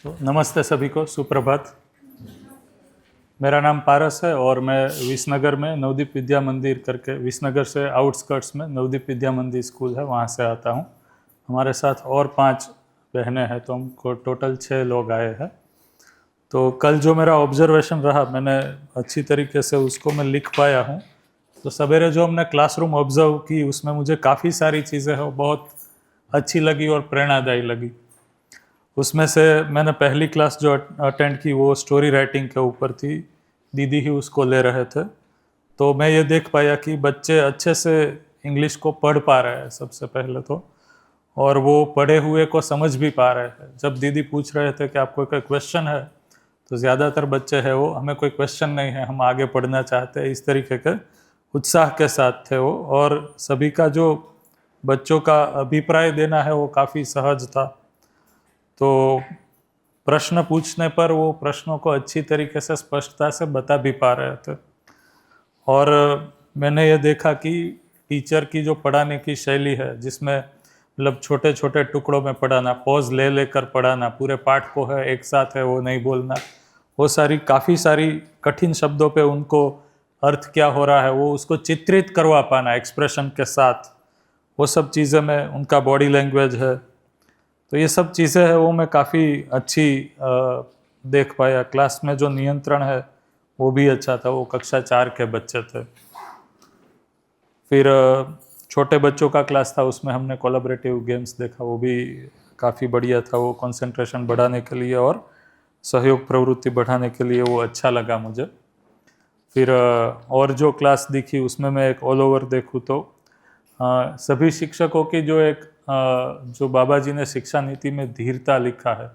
तो नमस्ते सभी को, सुप्रभात। मेरा नाम पारस है और मैं विसनगर में नवदीप विद्या मंदिर करके, विसनगर से आउटस्कर्ट्स में नवदीप विद्या मंदिर स्कूल है, वहाँ से आता हूँ। हमारे साथ और 5 बहनें हैं, तो हमको टोटल 6 लोग आए हैं। तो कल जो मेरा ऑब्जर्वेशन रहा, मैंने अच्छी तरीके से उसको मैं लिख पाया हूँ। तो सवेरे जो हमने क्लासरूम ऑब्जर्व की, उसमें मुझे काफ़ी सारी चीज़ें हैं वो बहुत अच्छी लगी और प्रेरणादायी लगी। उसमें से मैंने पहली क्लास जो अटेंड की वो स्टोरी राइटिंग के ऊपर थी, दीदी ही उसको ले रहे थे। तो मैं ये देख पाया कि बच्चे अच्छे से इंग्लिश को पढ़ पा रहे हैं सबसे पहले तो, और वो पढ़े हुए को समझ भी पा रहे हैं। जब दीदी पूछ रहे थे कि आपको कोई क्वेश्चन है, तो ज़्यादातर बच्चे हैं वो हमें कोई क्वेश्चन नहीं है, हम आगे पढ़ना चाहते हैं, इस तरीके के उत्साह के साथ थे वो। और सभी का जो बच्चों का अभिप्राय देना है वो काफ़ी सहज था। तो प्रश्न पूछने पर वो प्रश्नों को अच्छी तरीके से स्पष्टता से बता भी पा रहे थे। और मैंने ये देखा कि टीचर की जो पढ़ाने की शैली है, जिसमें मतलब छोटे छोटे टुकड़ों में पढ़ाना, पॉज ले लेकर पढ़ाना, पूरे पाठ को है एक साथ है वो नहीं बोलना, वो काफ़ी सारी कठिन शब्दों पे उनको अर्थ क्या हो रहा है वो उसको चित्रित करवा पाना एक्सप्रेशन के साथ, वो सब चीज़ें में उनका बॉडी लैंग्वेज है, तो ये सब चीज़ें हैं वो मैं काफ़ी अच्छी देख पाया। क्लास में जो नियंत्रण है वो भी अच्छा था, वो कक्षा 4 के बच्चे थे। फिर छोटे बच्चों का क्लास था, उसमें हमने कोलैबोरेटिव गेम्स देखा, वो भी काफ़ी बढ़िया था। वो कंसंट्रेशन बढ़ाने के लिए और सहयोग प्रवृत्ति बढ़ाने के लिए वो अच्छा लगा मुझे। फिर और जो क्लास दिखी उसमें मैं एक ऑल ओवर देखूँ तो सभी शिक्षकों की जो एक जो बाबा जी ने शिक्षा नीति में धीरता लिखा है,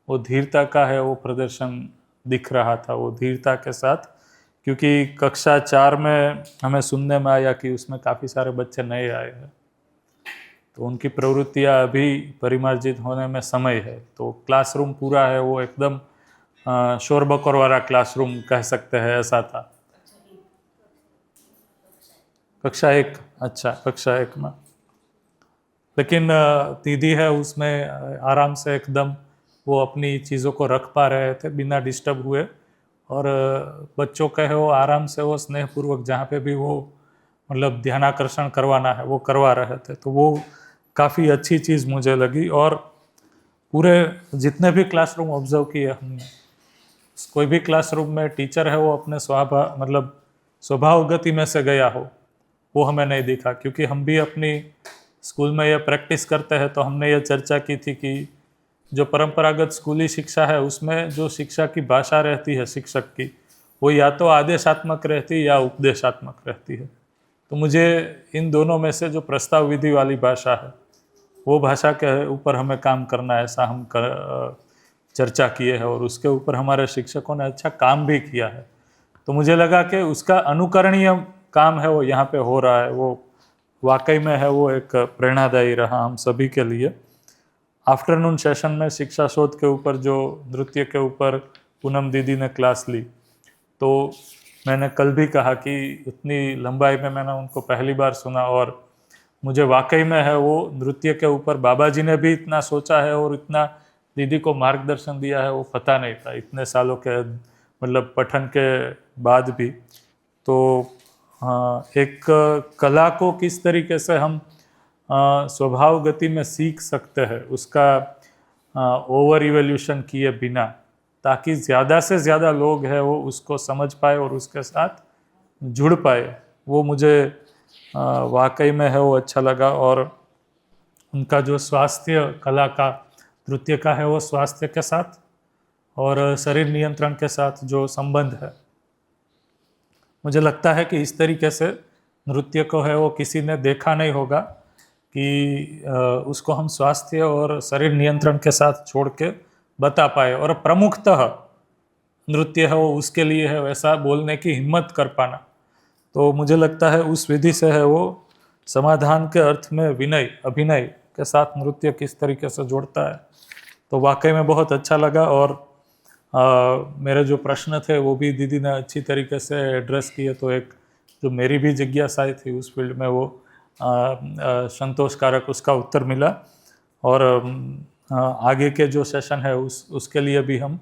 वो धीरता का है वो प्रदर्शन दिख रहा था, वो धीरता के साथ। क्योंकि कक्षा 4 में हमें सुनने में आया कि उसमें काफ़ी सारे बच्चे नए आए हैं, तो उनकी प्रवृत्तियाँ अभी परिमार्जित होने में समय है। तो क्लासरूम पूरा है वो एकदम शोर बकोर वाला क्लासरूम कह सकते हैं, ऐसा था। कक्षा 1, अच्छा कक्षा 1 में, लेकिन दीदी है उसमें आराम से एकदम वो अपनी चीज़ों को रख पा रहे थे बिना डिस्टर्ब हुए। और बच्चों का है वो आराम से वो स्नेहपूर्वक जहाँ पे भी वो मतलब ध्यानाकर्षण करवाना है वो करवा रहे थे। तो वो काफ़ी अच्छी चीज़ मुझे लगी। और पूरे जितने भी क्लासरूम ऑब्जर्व किए हमने, कोई भी क्लासरूम में टीचर है वो अपने स्वभाव गति में से गया हो, वो हमें नहीं दिखा। क्योंकि हम भी अपनी स्कूल में ये प्रैक्टिस करते हैं, तो हमने ये चर्चा की थी कि जो परंपरागत स्कूली शिक्षा है उसमें जो शिक्षा की भाषा रहती है शिक्षक की, वो या तो आदेशात्मक रहती है या उपदेशात्मक रहती है। तो मुझे इन दोनों में से जो प्रस्ताव विधि वाली भाषा है वो भाषा के ऊपर हमें काम करना है, ऐसा हम चर्चा किए हैं। और उसके ऊपर हमारे शिक्षकों ने अच्छा काम भी किया है। तो मुझे लगा कि उसका अनुकरणीय काम है वो यहाँ पे हो रहा है, वो वाकई में है वो एक प्रेरणादायी रहा हम सभी के लिए। आफ्टरनून सेशन में शिक्षा शोध के ऊपर जो नृत्य के ऊपर पूनम दीदी ने क्लास ली, तो मैंने कल भी कहा कि इतनी लंबाई में मैंने उनको पहली बार सुना। और मुझे वाकई में है वो नृत्य के ऊपर बाबा जी ने भी इतना सोचा है और इतना दीदी को मार्गदर्शन दिया है, वो पता नहीं था इतने सालों के मतलब पठन के बाद भी। तो एक कला को किस तरीके से हम स्वभाव गति में सीख सकते हैं, उसका ओवर इवोल्यूशन किए बिना, ताकि ज़्यादा से ज़्यादा लोग हैं वो उसको समझ पाए और उसके साथ जुड़ पाए, वो मुझे वाकई में है वो अच्छा लगा। और उनका जो स्वास्थ्य कला का, नृत्य का है वो स्वास्थ्य के साथ और शरीर नियंत्रण के साथ जो संबंध है, मुझे लगता है कि इस तरीके से नृत्य को है वो किसी ने देखा नहीं होगा कि उसको हम स्वास्थ्य और शरीर नियंत्रण के साथ छोड़ के बता पाए। और प्रमुखतः नृत्य है वो उसके लिए है, वैसा बोलने की हिम्मत कर पाना। तो मुझे लगता है उस विधि से है वो समाधान के अर्थ में विनय, अभिनय के साथ नृत्य किस तरीके से जोड़ता है, तो वाकई में बहुत अच्छा लगा। और मेरे जो प्रश्न थे वो भी दीदी ने अच्छी तरीके से एड्रेस किए। तो एक जो मेरी भी जिज्ञासाएं थी उस फील्ड में, वो संतोषकारक उसका उत्तर मिला। और आगे के जो सेशन है उसके लिए भी हम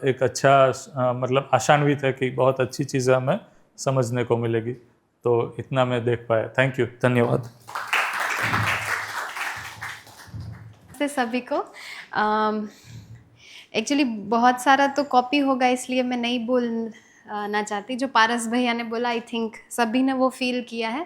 एक अच्छा मतलब आशान्वित है कि बहुत अच्छी चीज़ें हमें समझने को मिलेगी। तो इतना मैं देख पाया। थैंक यू, धन्यवाद। से सभी को एक्चुअली बहुत सारा तो कॉपी होगा, इसलिए मैं नहीं बोलना चाहती। जो पारस भैया ने बोला आई थिंक सभी ने वो फील किया है।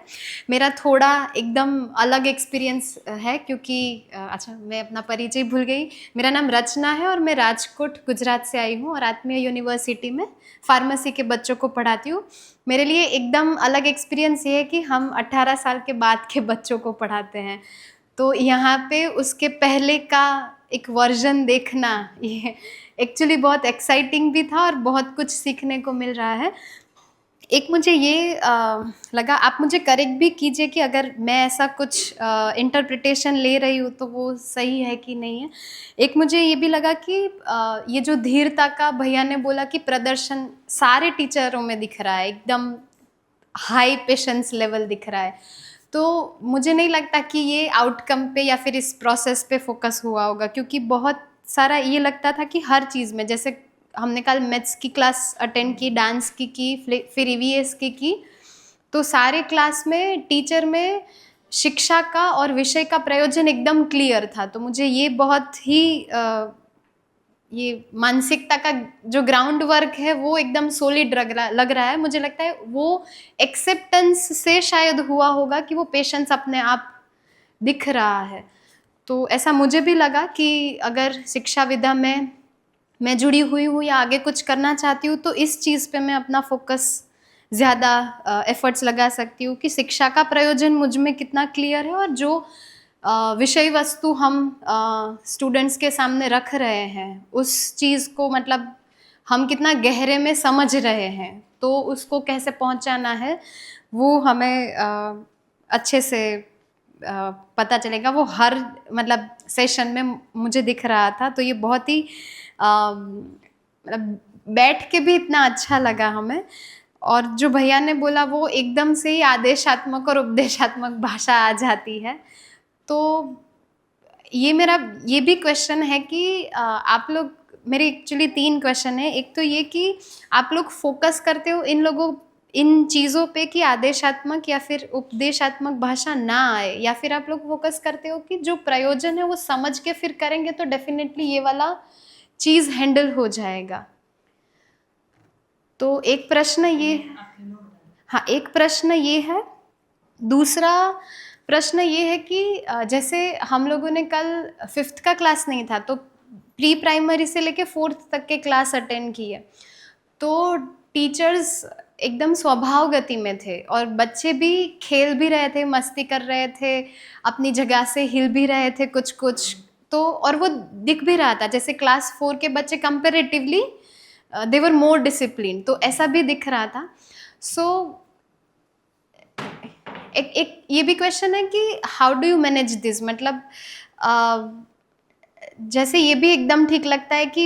मेरा थोड़ा एकदम अलग एक्सपीरियंस है, क्योंकि अच्छा मैं अपना परिचय भूल गई। मेरा नाम रचना है और मैं राजकोट गुजरात से आई हूँ और आत्मीय यूनिवर्सिटी में फार्मेसी के बच्चों को पढ़ाती हूँ। मेरे लिए एकदम अलग एक्सपीरियंस ये है कि हम 18 साल के बाद के बच्चों को पढ़ाते हैं। तो यहाँ पे उसके पहले का एक वर्जन देखना ये एक्चुअली बहुत एक्साइटिंग भी था और बहुत कुछ सीखने को मिल रहा है। एक मुझे ये लगा, आप मुझे करेक्ट भी कीजिए कि अगर मैं ऐसा कुछ इंटरप्रिटेशन ले रही हूँ तो वो सही है कि नहीं है। एक मुझे ये भी लगा कि ये जो धीरता का भैया ने बोला कि प्रदर्शन सारे टीचरों में दिख रहा है, एकदम हाई पेशेंस लेवल दिख रहा है। तो मुझे नहीं लगता कि ये आउटकम पे या फिर इस प्रोसेस पे फोकस हुआ होगा, क्योंकि बहुत सारा ये लगता था कि हर चीज़ में, जैसे हमने कल मैथ्स की क्लास अटेंड की, डांस की फिर ईवीएस की, तो सारे क्लास में टीचर में शिक्षा का और विषय का प्रयोजन एकदम क्लियर था। तो मुझे ये बहुत ही ये मानसिकता का जो ग्राउंड वर्क है वो एकदम सॉलिड लग रहा है। मुझे लगता है वो एक्सेप्टेंस से शायद हुआ होगा कि वो पेशेंस अपने आप दिख रहा है। तो ऐसा मुझे भी लगा कि अगर शिक्षा विधा में मैं जुड़ी हुई हूँ या आगे कुछ करना चाहती हूँ तो इस चीज़ पे मैं अपना फोकस ज़्यादा एफर्ट्स लगा सकती हूँ कि शिक्षा का प्रयोजन मुझ में कितना क्लियर है और जो विषय वस्तु हम स्टूडेंट्स के सामने रख रहे हैं उस चीज़ को मतलब हम कितना गहरे में समझ रहे हैं, तो उसको कैसे पहुंचाना है वो हमें अच्छे से पता चलेगा। वो हर मतलब सेशन में मुझे दिख रहा था। तो ये बहुत ही मतलब बैठ के भी इतना अच्छा लगा हमें। और जो भैया ने बोला वो एकदम से ही आदेशात्मक और उपदेशात्मक भाषा आ जाती है। तो ये मेरा ये भी क्वेश्चन है कि आप लोग, मेरे एक्चुअली 3 क्वेश्चन है। एक तो ये कि आप लोग फोकस करते हो इन चीज़ों पे कि आदेशात्मक या फिर उपदेशात्मक भाषा ना आए, या फिर आप लोग फोकस करते हो कि जो प्रयोजन है वो समझ के फिर करेंगे तो डेफिनेटली ये वाला चीज़ हैंडल हो जाएगा। तो एक प्रश्न ये, हाँ एक प्रश्न ये है। दूसरा प्रश्न ये है कि जैसे हम लोगों ने कल 5th का क्लास नहीं था तो प्री प्राइमरी से लेके 4th तक के क्लास अटेंड किए, तो टीचर्स एकदम स्वभाव गति में थे और बच्चे भी खेल भी रहे थे, मस्ती कर रहे थे, अपनी जगह से हिल भी रहे थे कुछ कुछ। तो और वो दिख भी रहा था जैसे क्लास 4 के बच्चे कंपेरेटिवली दे वर मोर डिसिप्लिन, तो ऐसा भी दिख रहा था। सो एक ये भी क्वेश्चन है कि how do you manage this, मतलब जैसे ये भी एकदम ठीक लगता है कि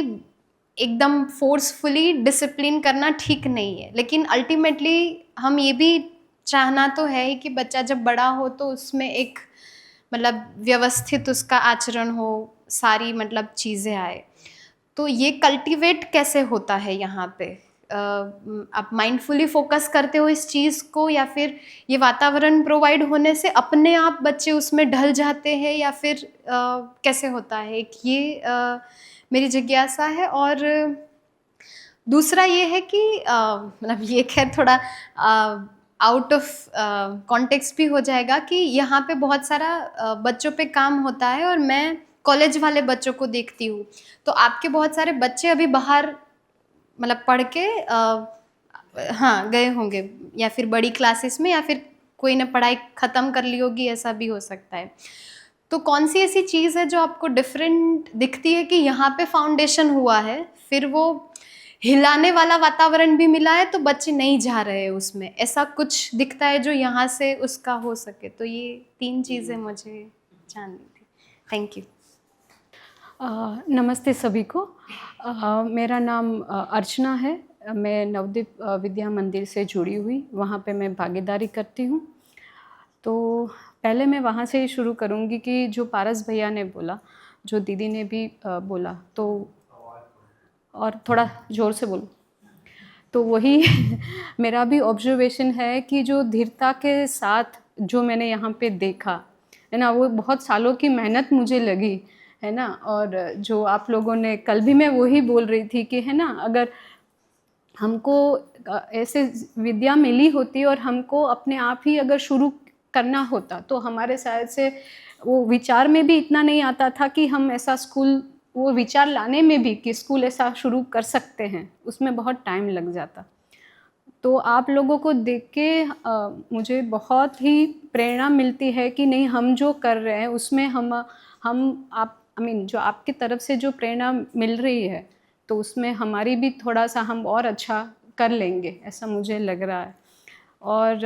एकदम फोर्सफुली डिसिप्लिन करना ठीक नहीं है, लेकिन अल्टीमेटली हम ये भी चाहना तो है ही कि बच्चा जब बड़ा हो तो उसमें एक मतलब व्यवस्थित उसका आचरण हो, सारी मतलब चीज़ें आए। तो ये कल्टीवेट कैसे होता है यहाँ पे? आप माइंडफुली फोकस करते हो इस चीज़ को, या फिर ये वातावरण प्रोवाइड होने से अपने आप बच्चे उसमें ढल जाते हैं, या फिर कैसे होता है? एक ये मेरी जिज्ञासा है। और दूसरा ये है कि मतलब ये खैर थोड़ा आउट ऑफ कॉन्टेक्स्ट भी हो जाएगा कि यहाँ पे बहुत सारा बच्चों पे काम होता है और मैं कॉलेज वाले बच्चों को देखती हूँ, तो आपके बहुत सारे बच्चे अभी बाहर मतलब पढ़ के हाँ गए होंगे, या फिर बड़ी क्लासेस में, या फिर कोई ने पढ़ाई ख़त्म कर ली होगी, ऐसा भी हो सकता है। तो कौन सी ऐसी चीज़ है जो आपको डिफरेंट दिखती है कि यहाँ पे फाउंडेशन हुआ है, फिर वो हिलाने वाला वातावरण भी मिला है तो बच्चे नहीं जा रहे हैं उसमें, ऐसा कुछ दिखता है जो यहाँ से उसका हो सके? तो ये 3 चीज़ें मुझे जाननी थी। Thank you. नमस्ते सभी को। मेरा नाम अर्चना है। मैं नवदीप विद्या मंदिर से जुड़ी हुई, वहाँ पे मैं भागीदारी करती हूँ। तो पहले मैं वहाँ से ही शुरू करूँगी कि जो पारस भैया ने बोला, जो दीदी ने भी बोला, तो और थोड़ा ज़ोर से बोलो, तो वही मेरा भी ऑब्जर्वेशन है कि जो धीरता के साथ जो मैंने यहाँ पे देखा है ना, वो बहुत सालों की मेहनत मुझे लगी है ना। और जो आप लोगों ने कल भी मैं वही बोल रही थी कि है ना, अगर हमको ऐसे विद्या मिली होती और हमको अपने आप ही अगर शुरू करना होता तो हमारे शायद से वो विचार में भी इतना नहीं आता था कि हम ऐसा स्कूल, वो विचार लाने में भी कि स्कूल ऐसा शुरू कर सकते हैं, उसमें बहुत टाइम लग जाता। तो आप लोगों को देख के मुझे बहुत ही प्रेरणा मिलती है कि नहीं, हम जो कर रहे हैं उसमें हम आप जो आपकी तरफ से जो प्रेरणा मिल रही है तो उसमें हमारी भी थोड़ा सा हम और अच्छा कर लेंगे, ऐसा मुझे लग रहा है। और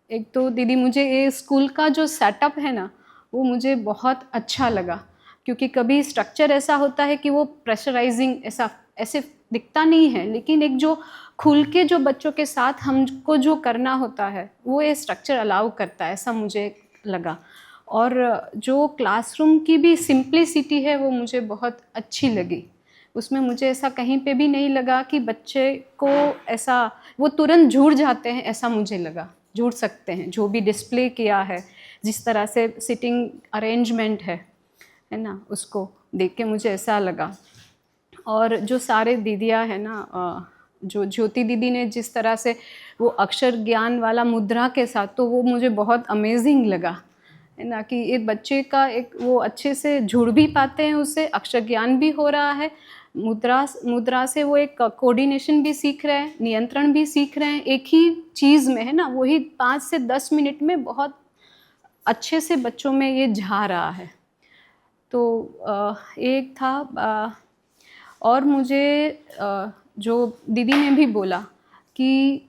एक तो दीदी, मुझे ये स्कूल का जो सेटअप है ना, वो मुझे बहुत अच्छा लगा, क्योंकि कभी स्ट्रक्चर ऐसा होता है कि वो प्रेशराइजिंग ऐसे दिखता नहीं है, लेकिन एक जो खुल के जो बच्चों के साथ हमको जो करना होता है वो ये स्ट्रक्चर अलाउ करता है, ऐसा मुझे लगा। और जो क्लासरूम की भी सिंप्लिसिटी है वो मुझे बहुत अच्छी लगी। उसमें मुझे ऐसा कहीं पे भी नहीं लगा कि बच्चे को ऐसा वो तुरंत जुड़ जाते हैं, ऐसा मुझे लगा। जुड़ सकते हैं, जो भी डिस्प्ले किया है, जिस तरह से सिटिंग अरेंजमेंट है ना, उसको देख के मुझे ऐसा लगा। और जो सारे दीदियाँ हैं ना, जो ज्योति दीदी ने जिस तरह से वो अक्षर ज्ञान वाला मुद्रा के साथ, तो वो मुझे बहुत अमेजिंग लगा है ना, कि एक बच्चे का एक वो अच्छे से जुड़ भी पाते हैं, उससे अक्षर ज्ञान भी हो रहा है, मुद्रा से वो एक कोऑर्डिनेशन भी सीख रहे हैं, नियंत्रण भी सीख रहे हैं एक ही चीज़ में है ना, वही 5 से 10 मिनट में बहुत अच्छे से बच्चों में ये जा रहा है। तो एक था और मुझे जो दीदी ने भी बोला कि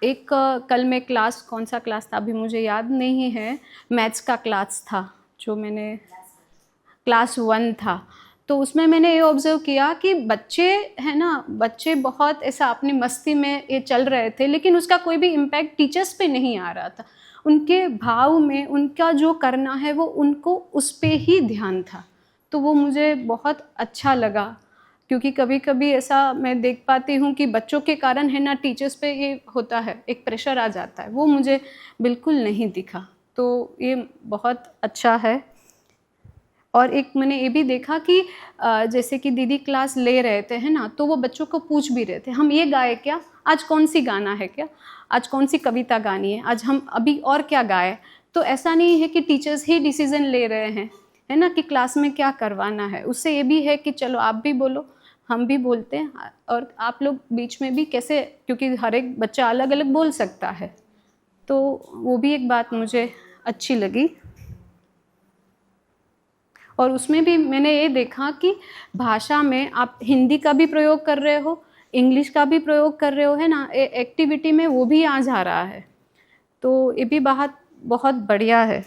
एक कल में क्लास, कौन सा क्लास था अभी मुझे याद नहीं है, मैथ्स का क्लास था, जो मैंने क्लास 1 था, तो उसमें मैंने ये ऑब्ज़र्व किया कि बच्चे है ना, बच्चे बहुत ऐसा अपनी मस्ती में ये चल रहे थे, लेकिन उसका कोई भी इम्पैक्ट टीचर्स पे नहीं आ रहा था। उनके भाव में उनका जो करना है वो उनको उस पे ही ध्यान था, तो वो मुझे बहुत अच्छा लगा। क्योंकि कभी कभी ऐसा मैं देख पाती हूँ कि बच्चों के कारण है ना, टीचर्स पे ये होता है, एक प्रेशर आ जाता है, वो मुझे बिल्कुल नहीं दिखा, तो ये बहुत अच्छा है। और एक मैंने ये भी देखा कि जैसे कि दीदी क्लास ले रहे थे है ना, तो वो बच्चों को पूछ भी रहे थे, हम ये गाए क्या, आज कौन सी गाना है क्या, आज कौन सी कविता गानी है, आज हम अभी और क्या गाए। तो ऐसा नहीं है कि टीचर्स ही डिसीज़न ले रहे हैं है ना, कि क्लास में क्या करवाना है। उससे ये भी है कि चलो आप भी बोलो, हम भी बोलते हैं, और आप लोग बीच में भी कैसे, क्योंकि हर एक बच्चा अलग अलग बोल सकता है, तो वो भी एक बात मुझे अच्छी लगी। और उसमें भी मैंने ये देखा कि भाषा में आप हिंदी का भी प्रयोग कर रहे हो, इंग्लिश का भी प्रयोग कर रहे हो है ना, एक्टिविटी में वो भी आ जा रहा है, तो ये भी बहुत बढ़िया है।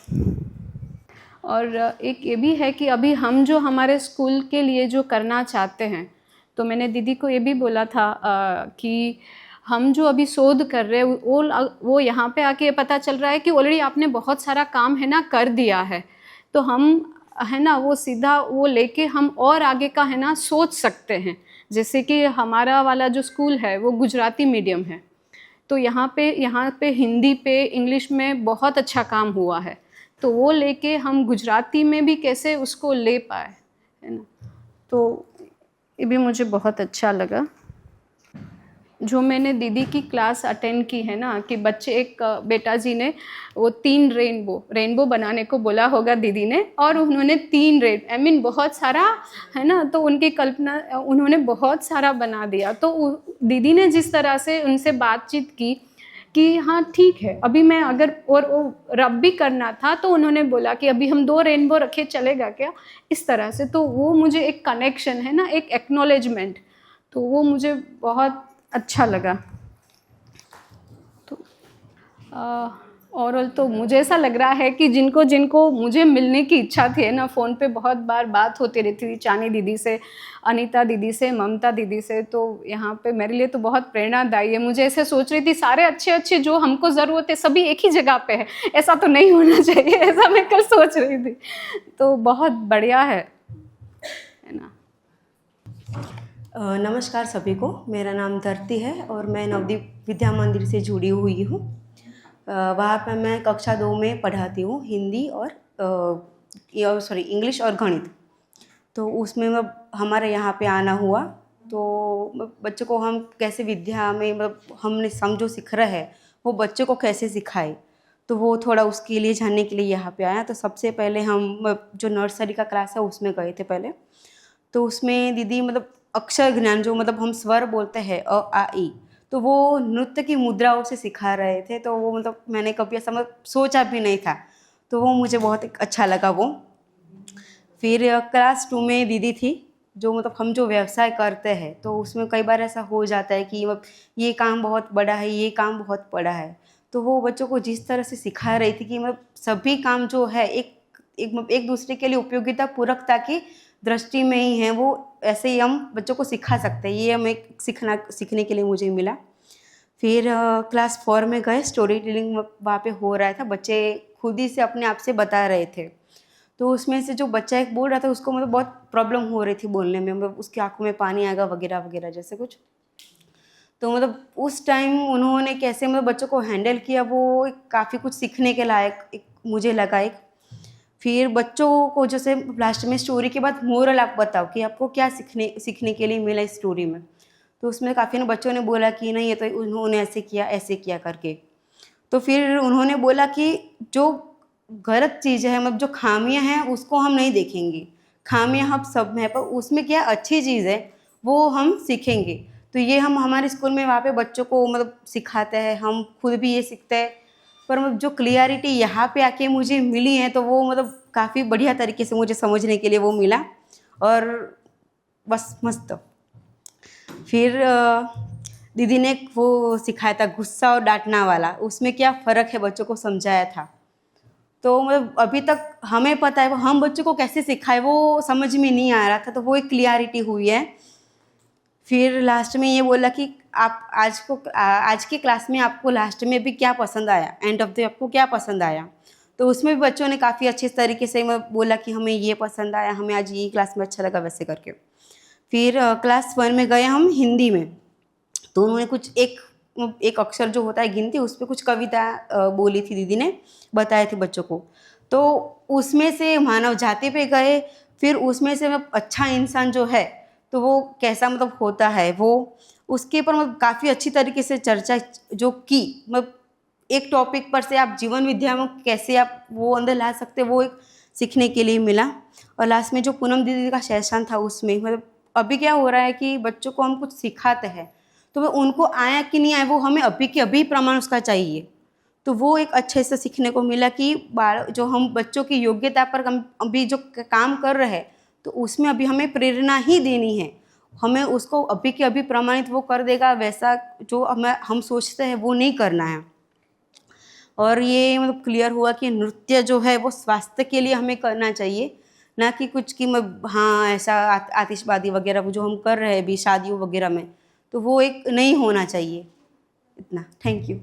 और एक ये भी है कि अभी हम जो हमारे स्कूल के लिए जो करना चाहते हैं, तो मैंने दीदी को ये भी बोला था कि हम जो अभी शोध कर रहे हैं वो यहाँ पे आके पता चल रहा है कि ऑलरेडी आपने बहुत सारा काम है ना कर दिया है, तो हम है ना वो सीधा वो लेके हम और आगे का है ना सोच सकते हैं। जैसे कि हमारा वाला जो स्कूल है वो गुजराती मीडियम है, तो यहाँ पे हिंदी पे इंग्लिश में बहुत अच्छा काम हुआ है, तो वो लेके हम गुजराती में भी कैसे उसको ले पाए है ना, तो ये भी मुझे बहुत अच्छा लगा। जो मैंने दीदी की क्लास अटेंड की है ना, कि बच्चे, एक बेटा जी ने वो 3 रेनबो बनाने को बोला होगा दीदी ने, और उन्होंने 3 बहुत सारा है ना, तो उनकी कल्पना उन्होंने बहुत सारा बना दिया। तो दीदी ने जिस तरह से उनसे बातचीत की कि हाँ ठीक है, अभी मैं अगर और रब भी करना था, तो उन्होंने बोला कि अभी हम 2 रेनबो रखे चलेगा क्या, इस तरह से। तो वो मुझे एक कनेक्शन है ना, एक एक्नॉलेजमेंट, तो वो मुझे बहुत अच्छा लगा। तो ओवरऑल तो मुझे ऐसा लग रहा है कि जिनको मुझे मिलने की इच्छा थी है ना, फ़ोन पे बहुत बार बात होती रहती थी, चानी दीदी से, अनीता दीदी से, ममता दीदी से, तो यहाँ पे मेरे लिए तो बहुत प्रेरणादायी है। मुझे ऐसे सोच रही थी सारे अच्छे जो हमको ज़रूरत है सभी एक ही जगह पे है, ऐसा तो नहीं होना चाहिए, ऐसा मैं कल सोच रही थी, तो बहुत बढ़िया है। है ना। नमस्कार सभी को, मेरा नाम धरती है और मैं नवदीप विद्या मंदिर से जुड़ी हुई हूँ। वहाँ पर मैं कक्षा 2 में पढ़ाती हूँ, हिंदी और इंग्लिश और गणित। तो उसमें हमारे यहाँ पे आना हुआ, तो बच्चों को हम कैसे विद्या में हमने जो सीख रहे हैं वो बच्चों को कैसे सिखाए, तो वो थोड़ा उसके लिए जानने के लिए यहाँ पे आया। तो सबसे पहले हम जो नर्सरी का क्लास है उसमें गए थे पहले। तो उसमें दीदी अक्षर ज्ञान जो हम स्वर बोलते हैं अ आ ई, तो वो नृत्य की मुद्राओं से सिखा रहे थे। तो वो मैंने कभी ऐसा सोचा भी नहीं था, तो वो मुझे बहुत अच्छा लगा वो। फिर क्लास 2 में दीदी थी जो हम जो व्यवसाय करते हैं तो उसमें कई बार ऐसा हो जाता है कि ये काम बहुत बड़ा है, ये काम बहुत बड़ा है। तो वो बच्चों को जिस तरह से सिखा रही थी कि सभी काम जो है एक दूसरे के लिए उपयोगिता पूरकता की दृष्टि में ही है, वो ऐसे ही हम बच्चों को सिखा सकते हैं। ये हमें सीखने के लिए मुझे मिला। फिर क्लास 4 में गए, स्टोरी टेलिंग वहाँ पे हो रहा था, बच्चे खुद ही से अपने आप से बता रहे थे। तो उसमें से जो बच्चा एक बोल रहा था उसको बहुत प्रॉब्लम हो रही थी बोलने में, उसकी आंखों में पानी आएगा वगैरह वगैरह जैसे कुछ। तो उस टाइम उन्होंने कैसे बच्चों को हैंडल किया, वो काफ़ी कुछ सीखने के लायक मुझे लगा एक। फिर बच्चों को जैसे लास्ट में स्टोरी के बाद मोरल आप बताओ कि आपको क्या सीखने के लिए मिला इस स्टोरी में। तो उसमें काफ़ी बच्चों ने बोला कि नहीं, ये तो उन्होंने ऐसे किया करके। तो फिर उन्होंने बोला कि जो गलत चीज़ है जो खामियां हैं उसको हम नहीं देखेंगे, खामियां हम सब में है, पर उसमें क्या अच्छी चीज़ है वो हम सीखेंगे। तो ये हम हमारे स्कूल में वहाँ पे बच्चों को सिखाते हैं, हम खुद भी ये सीखते हैं। पर जो क्लियरिटी यहाँ पे आके मुझे मिली है तो वो काफ़ी बढ़िया तरीके से मुझे समझने के लिए वो मिला, और बस मस्त। फिर दीदी ने वो सिखाया था गुस्सा और डांटना वाला, उसमें क्या फ़र्क है बच्चों को समझाया था। तो अभी तक हमें पता है, हम बच्चों को कैसे सिखाए वो समझ में नहीं आ रहा था, तो वो एक क्लियरिटी हुई है। फिर लास्ट में ये बोला कि आप आज की क्लास में आपको लास्ट में भी क्या पसंद आया, एंड ऑफ द आपको क्या पसंद आया। तो उसमें भी बच्चों ने काफ़ी अच्छे तरीके से बोला कि हमें ये पसंद आया, हमें आज ये क्लास में अच्छा लगा, वैसे करके। फिर क्लास 1 में गए हम हिंदी में। तो उन्होंने कुछ एक अक्षर जो होता है गिनती, उस पर कुछ कविता बोली थी, दीदी ने बताए थे बच्चों को। तो उसमें से मानव जाति पे गए, फिर उसमें से अच्छा इंसान जो है तो वो कैसा होता है, वो उसके ऊपर काफ़ी अच्छी तरीके से चर्चा जो की। एक टॉपिक पर से आप जीवन विद्या में कैसे आप वो अंदर ला सकते, वो एक सीखने के लिए मिला। और लास्ट में जो पूनम दीदी का सेशन था उसमें अभी क्या हो रहा है कि बच्चों को हम कुछ सिखाते हैं तो वो उनको आया कि नहीं आया वो हमें अभी के अभी प्रमाण उसका चाहिए। तो वो एक अच्छे से सीखने को मिला कि जो हम बच्चों की योग्यता पर अभी जो काम कर रहे हैं तो उसमें अभी हमें प्रेरणा ही देनी है, हमें उसको अभी के अभी प्रमाणित वो कर देगा, वैसा जो हम सोचते हैं वो नहीं करना है। और ये क्लियर हुआ कि नृत्य जो है वो स्वास्थ्य के लिए हमें करना चाहिए, ना कि कुछ कि हाँ ऐसा आतिशबाजी वगैरह वो जो हम कर रहे हैं अभी शादियों वगैरह में, तो वो एक नहीं होना चाहिए। इतना, थैंक यू।